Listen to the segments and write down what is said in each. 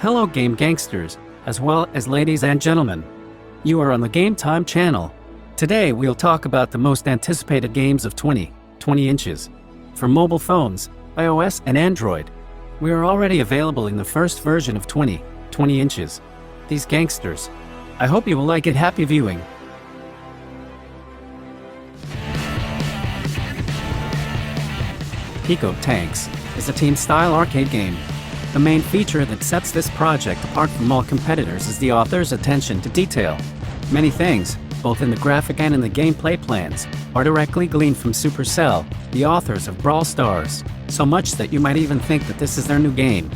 Hello Game Gangsters, as well as ladies and gentlemen. You are on the Game Time channel. Today we'll talk about the most anticipated games of 20 inches. For mobile phones, iOS and Android. We are already available in the first version of 20 inches. These gangsters. I hope you will like it. Happy viewing. PICO Tanks is a team-style arcade game. The main feature that sets this project apart from all competitors is the author's attention to detail. Many things, both in the graphic and in the gameplay plans, are directly gleaned from Supercell, the authors of Brawl Stars, so much that you might even think that this is their new game.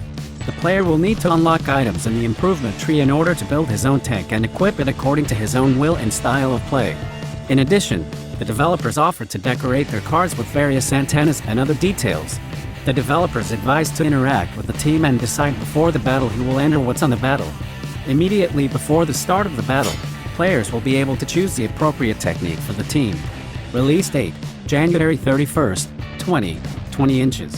The player will need to unlock items in the improvement tree in order to build his own tank and equip it according to his own will and style of play. In addition, the developers offer to decorate their cards with various antennas and other details. The developers advise to interact with the team and decide before the battle who will enter what's on the battle. Immediately before the start of the battle, players will be able to choose the appropriate technique for the team. Release date, January 31st, 20 inches.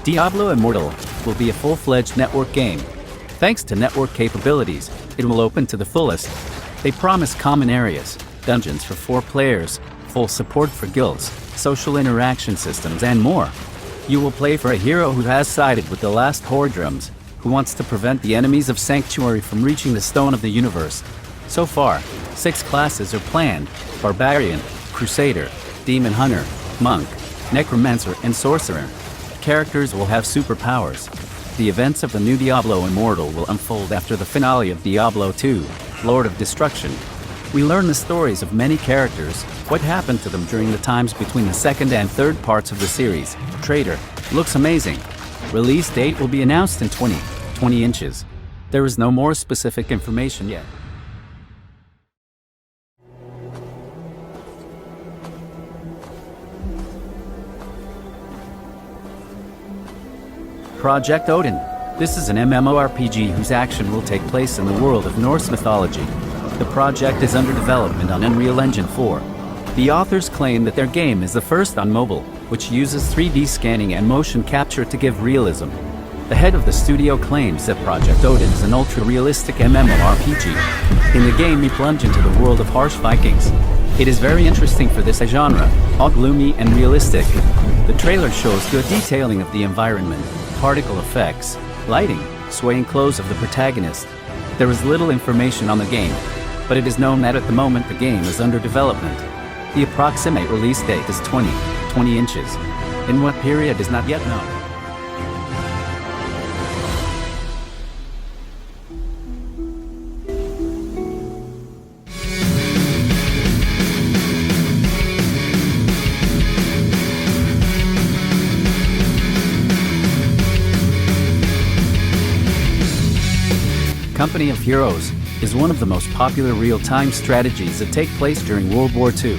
Diablo Immortal will be a full-fledged network game. Thanks to network capabilities, it will open to the fullest. They promise common areas, dungeons for 4 players, full support for guilds, social interaction systems, and more. You will play for a hero who has sided with the last Hordrums, who wants to prevent the enemies of Sanctuary from reaching the Stone of the Universe. So far, 6 classes are planned: Barbarian, Crusader, Demon Hunter, Monk, Necromancer, and Sorcerer. Characters will have superpowers. The events of the new Diablo Immortal will unfold after the finale of Diablo 2, Lord of Destruction. We learn the stories of many characters, what happened to them during the times between the second and third parts of the series. Traitor, looks amazing. Release date will be announced in 20 inches. There is no more specific information yet. Project ODIN. This is an MMORPG whose action will take place in the world of Norse mythology. The project is under development on Unreal Engine 4. The authors claim that their game is the first on mobile, which uses 3D scanning and motion capture to give realism. The head of the studio claims that Project ODIN is an ultra-realistic MMORPG. In the game, you plunge into the world of harsh Vikings. It is very interesting for this genre, all gloomy and realistic. The trailer shows good detailing of the environment, particle effects, lighting, swaying clothes of the protagonist. There is little information on the game, but it is known that at the moment the game is under development. The approximate release date is 20 inches. In what period is not yet known. Company of Heroes is one of the most popular real-time strategies that take place during World War II.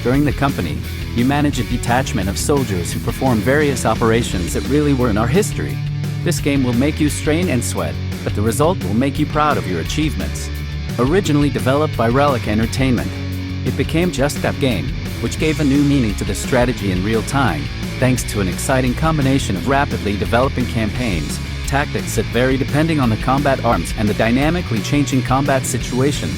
During the company, you manage a detachment of soldiers who perform various operations that really were in our history. This game will make you strain and sweat, but the result will make you proud of your achievements. Originally developed by Relic Entertainment, it became just that game, which gave a new meaning to the strategy in real time, thanks to an exciting combination of rapidly developing campaigns, tactics that vary depending on the combat arms and the dynamically changing combat situation.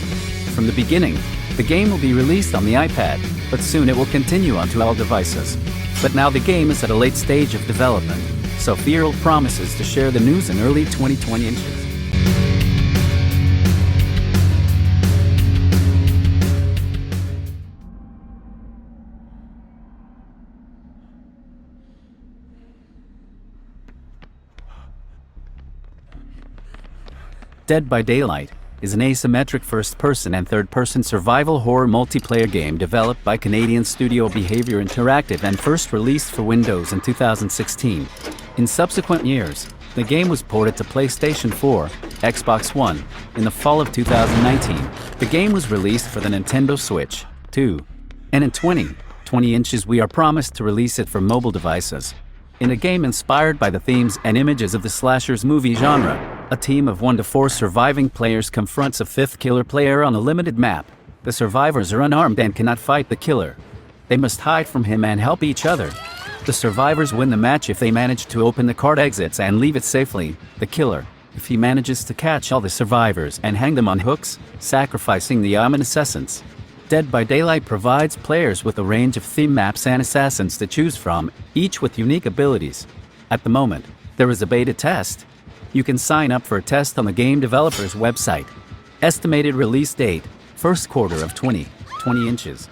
From the beginning, the game will be released on the iPad, but soon it will continue onto all devices. But now the game is at a late stage of development, so Realest promises to share the news in early 2020 inches. Dead by Daylight is an asymmetric first-person and third-person survival horror multiplayer game developed by Canadian studio Behavior Interactive and first released for Windows in 2016. In subsequent years, the game was ported to PlayStation 4, Xbox One, in the fall of 2019. The game was released for the Nintendo Switch, too. And in 20 inches we are promised to release it for mobile devices. In a game inspired by the themes and images of the slashers movie genre, a team of 1 to 4 surviving players confronts a 5th killer player on a limited map. The survivors are unarmed and cannot fight the killer. They must hide from him and help each other. The survivors win the match if they manage to open the card exits and leave it safely. The killer, if he manages to catch all the survivors and hang them on hooks, sacrificing the ominous essence. Dead by Daylight provides players with a range of theme maps and assassins to choose from, each with unique abilities. At the moment, there is a beta test. You can sign up for a test on the game developer's website. Estimated release date, first quarter of 2020 inches.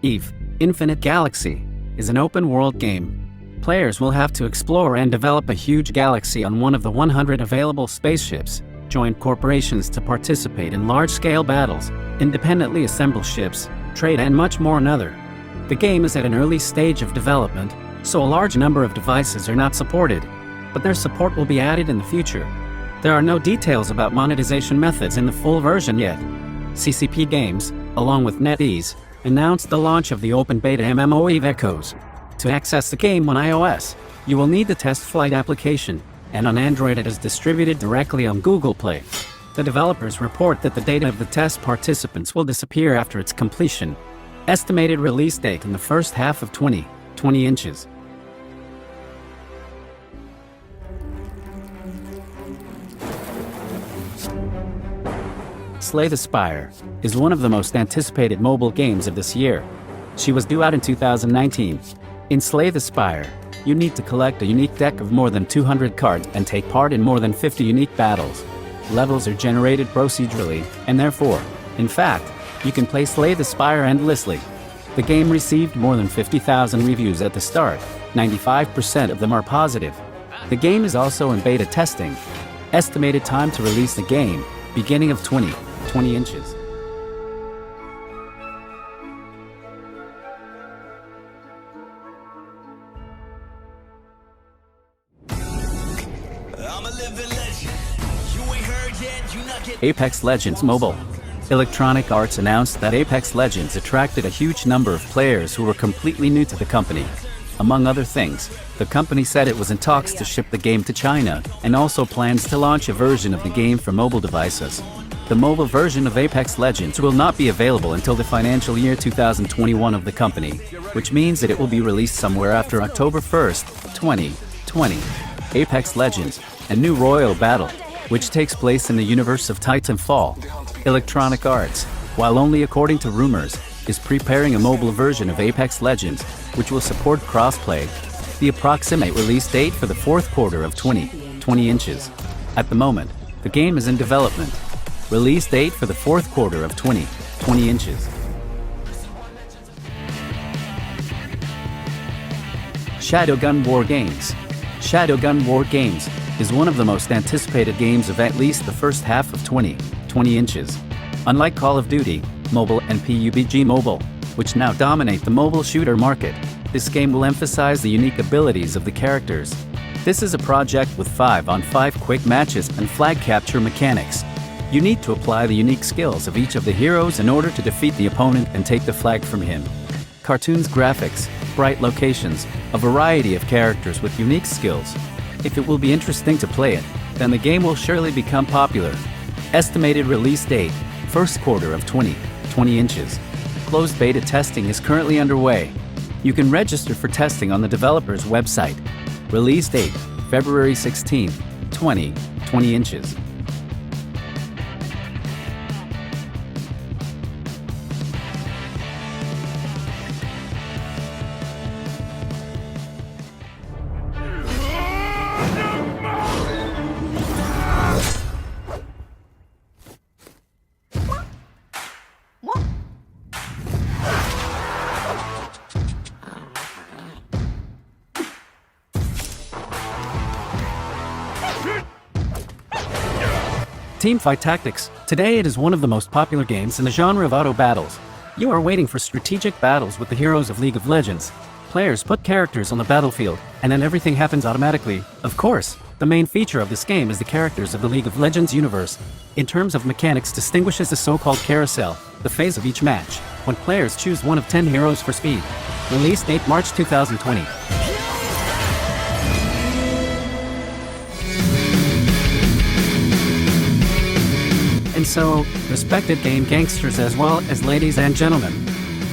EVE, Infinite Galaxy, is an open-world game. Players will have to explore and develop a huge galaxy on one of the 100 available spaceships, join corporations to participate in large-scale battles, independently assemble ships, trade and much more another. The game is at an early stage of development, so a large number of devices are not supported, but their support will be added in the future. There are no details about monetization methods in the full version yet. CCP Games, along with NetEase, announced the launch of the open beta MMO EVE Echoes. To access the game on iOS, you will need the test flight application, and on Android it is distributed directly on Google Play. The developers report that the data of the test participants will disappear after its completion. Estimated release date in the first half of 2020 inches. Slay the Spire is one of the most anticipated mobile games of this year. She was due out in 2019. In Slay the Spire, you need to collect a unique deck of more than 200 cards and take part in more than 50 unique battles. Levels are generated procedurally, and therefore, in fact, you can play Slay the Spire endlessly. The game received more than 50,000 reviews at the start, 95% of them are positive. The game is also in beta testing. Estimated time to release the game, beginning of 2020 inches. Apex Legends Mobile. Electronic Arts announced that Apex Legends attracted a huge number of players who were completely new to the company. Among other things, the company said it was in talks to ship the game to China, and also plans to launch a version of the game for mobile devices. The mobile version of Apex Legends will not be available until the financial year 2021 of the company, which means that it will be released somewhere after October 1st, 2020. Apex Legends, a new royal battle, which takes place in the universe of Titanfall. Electronic Arts, while only according to rumors, is preparing a mobile version of Apex Legends, which will support crossplay. The approximate release date for the fourth quarter of 2020 inches. At the moment, the game is in development. Release date for the fourth quarter of 2020 inches. Shadowgun War Games. Shadowgun War Games is one of the most anticipated games of at least the first half of 2020 inches. Unlike Call of Duty, Mobile and PUBG Mobile, which now dominate the mobile shooter market, this game will emphasize the unique abilities of the characters. This is a project with 5-on-5 quick matches and flag capture mechanics. You need to apply the unique skills of each of the heroes in order to defeat the opponent and take the flag from him. Cartoons graphics, bright locations, a variety of characters with unique skills. If it will be interesting to play it, then the game will surely become popular. Estimated release date, first quarter of 2020 inches. Closed beta testing is currently underway. You can register for testing on the developer's website. Release date, February 16, 2020 inches. Teamfight Tactics. Today it is one of the most popular games in the genre of auto battles. You are waiting for strategic battles with the heroes of League of Legends. Players put characters on the battlefield, and then everything happens automatically. Of course, the main feature of this game is the characters of the League of Legends universe. In terms of mechanics, distinguishes the so-called carousel, the phase of each match, when players choose one of 10 heroes for speed. Release date March 2020. so, respected game gangsters as well as ladies and gentlemen.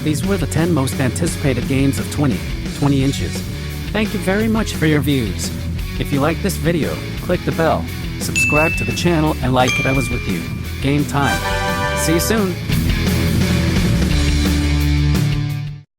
These were the 10 most anticipated games of 20 inches. Thank you very much for your views. If you like this video, click the bell, subscribe to the channel and like it. I was with you. Game time. See you soon.